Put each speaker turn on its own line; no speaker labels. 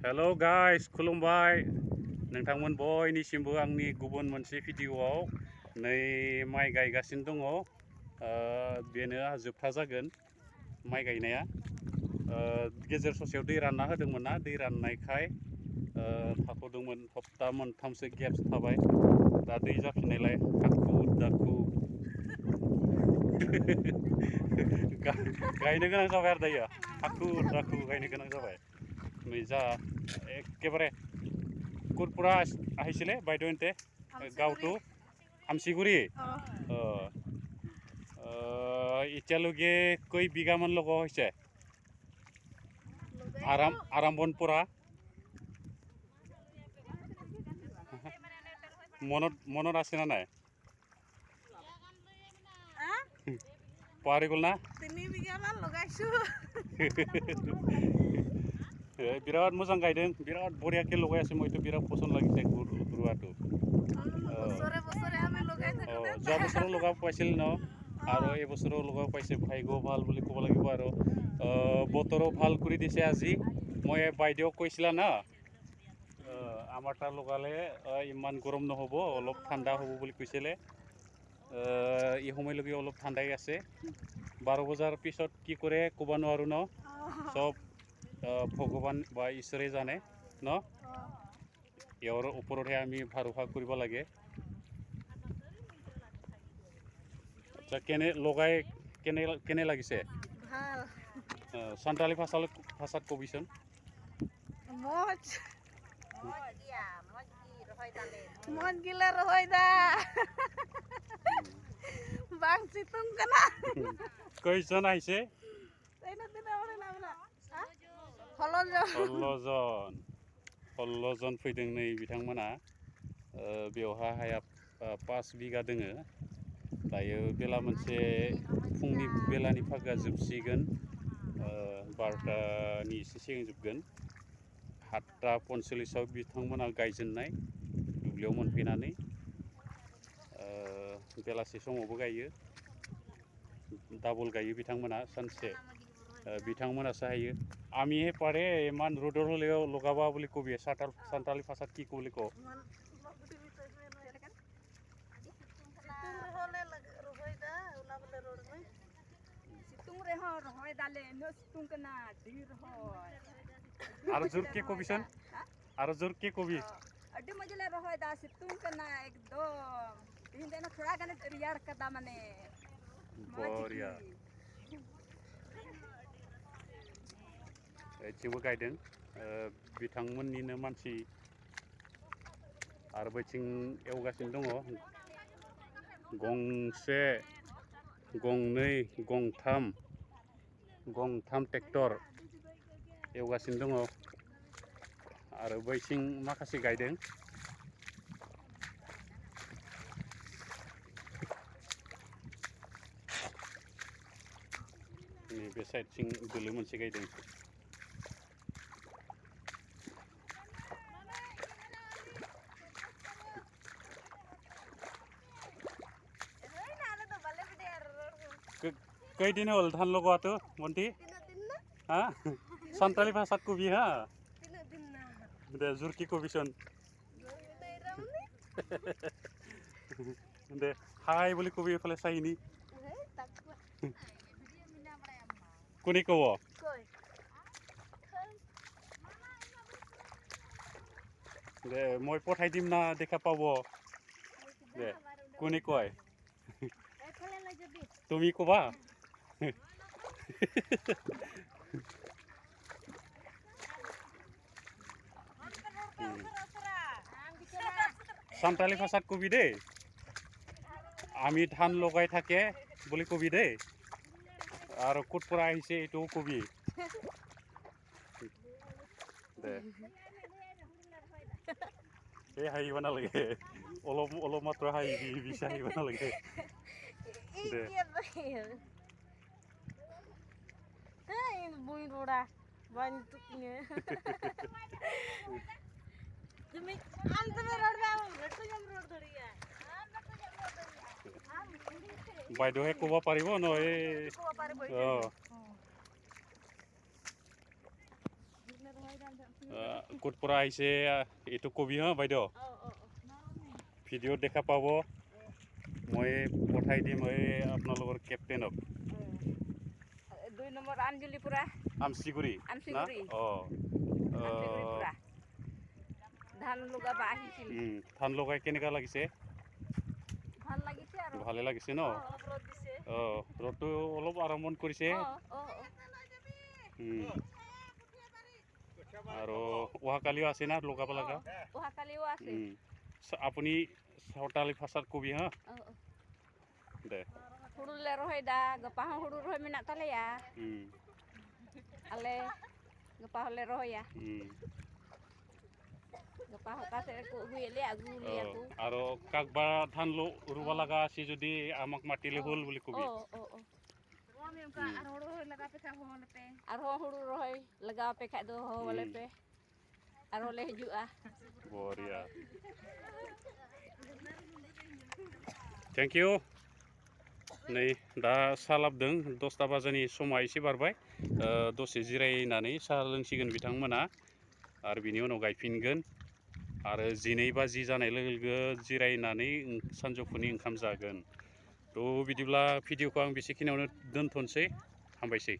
Hello guys खुलुमबाय नोंथांमोन बयनिसिमबो आंनि गुबुन मोनसे भिडिअआव नै माइ गायगासिनो दङ बेनो जोबथा जागोन माइ गायनाया गेजेर ससेयाव दै रानना होदोंमोन ना दै राननायखाय थाथ'दोंमोन हप्ता मोनथामसो गेप्स थाबाय दा दै जाफिननायलाय हाखु दाखु गायनो गोनां जाबाय आरो दायो हाखु दाखु गायनो गोनां जाबाय नै जा एकेबारे कुरपुरा আহিছিলে বাইদেউহঁতে গাঁৱটো হামচিগুৰি এতিয়ালৈকে কেই বিঘামান লগোৱা হৈছে আৰম্ভণ পৰা মনত আছে না নাই পাহৰি গ'ল না
3 বিঘামান লগাইছো
बिराद मोजां गायदों बिराद बरियाके लगायासै मइथ' बिराद पसन्द লাগিছে गुरुआটো
বছৰে বছৰে আমি লগাই থাকো
যোৱা বছৰো লগাব পাইছিল ন আৰু এই বছৰো লগাব পাইছে ভাগ্য ভাল বুলি ক'ব লাগিব আৰু বতৰো ভাল কৰি দিছে আজি মই বাইদেউক কৈছিলা না আমাৰ তাৰ লগালে ইমান গৰম নহ'ব অলপ ঠাণ্ডা হ'ব বুলি কৈছিলে এই সময়লৈকে অলপ ঠাণ্ডাই আছে 12 বজাৰ পিছত কি কৰে ক'ব নোৱাৰো ন সব ভগৱান বা ঈশ্বৰে জানে ন ইয়াৰ ওপৰতহে আমি ভৰসা কৰিব লাগে কেনে লগাই কেনে লাগিছে
ভাল
সান্তালি ভাষাত কবিচোন
মজ gila rohoy da bang situng kana
কয়জন আহিছে ষোল্লজন फैदों नै बिथांमोना बेवहा हाया 5 बिगा दोङो दायो बेला मोनसे फुंनि बेलानि फागा जोबसिगोन 12टानि एसे सिगां जोबगोन 7:45 आव बिथांमोना गायजेननाय दुब्लियाव मोनफैनानै बेलासि समावबो गायो डाबल गायो बिथांमोना सानसे बिथांमोनासो हायो आमी हे पारे मान रोडर हलेও লগাবা বুলি কবি সান্তালি ভাষাত কি কবলি ক
situng reho rohoy dale no situng kana dir hoy
আর জোর কে কবিছন আর জোর কে কবি
अड्डी मजले रोहोय दा सितुंग कना एकदम तीन दिन थोड़ा गने रियार कदा माने
बरिया एथिंबो गायदों बिथांमोननिनो मानसि आरो बैथिं एवगासिनो दङ गंसे गंनै गंथाम ट्रेक्टर एवगासिनो दङ आरो बैथिं माखासे गायदों बे साइडथिं दोलो मोनसे गायदों कई दिन होल धान लगवातो मोन्टी हाँ सान्ताली भाषात कबि हाँ दे जुरकी कबिसन दे हाय बोली कबि एफाले साइनि कोनी कब दे मैं पठाई दिम ना देखा पाब दे कोनी कय তুমি কবা সান্তালি ভাষাত কবি দেই আমি ধান লগাই থাকে বুলি কবি দেই আৰু ক'ত পৰা আহিছে এইটো কবি দে এই হাঁহিব নালাগে অলপ মাত্ৰ হাঁহিবি বেছি হাঁহিব নালাগে দে
bui roda bantuknya তুমি আন্তমে রোড দাও রটু জম রোড ধরিয়া
বাইদেউহে ক'ব পাৰিব ন এই ক'ৰ পৰা আহিছে এইটো কবি হা বাইদেউ ভিডিঅ'ত দেখা পাব মই পঠাই দিম আপোনালোকৰ কেপ্টেইনক
2 নম্বৰ আঞ্জলিপুৰা
আমচিগুৰি না
আমচিগুৰি আমচিগুৰিপুৰা ধান লগাব আহিছিল
ধান লগাই কেনেকুৱা লাগিছে
ভাল লাগিছে আৰু
ভালে লাগিছে ন
অলপ ৰ'দ দিছে
ৰ'দটো অলপ আৰম্ভ কৰিছে আৰু অহাকালিও আছে না লগাব লগা
অহাকালিও আছে
আপুনি সাঁওতালি ভাষাত কবি হা deh.
Hulu leroy dah, gapah hulu leroy minat tale ya. Ale gapah leroy ya. Gapah kase ku huile agu liatu.
Aro kakba than lo ruba laga si jodi amak matile hol boli kobi.
Romi ka aro laga pe ka hol pe. Aro hulu roy laga pe ka do hol pe. Aro le hiju ah.
Boria. Thank you. नै दा साहा लाबदों 10ता बाजानि समा एसे बारबाय दसे जिरायनानै साहा लोंसिगोन बिथांमोना आरो बिनि उनाव गायफिनगोन आरो 12 बाजि जानाय लोगो लोगो जिरायनानै सानजौफुनि ओंखाम जागोन थ' बिदिब्ला भिडिअखौ आं बेसेखिनियावनो दोनथ'नोसै हामबायसै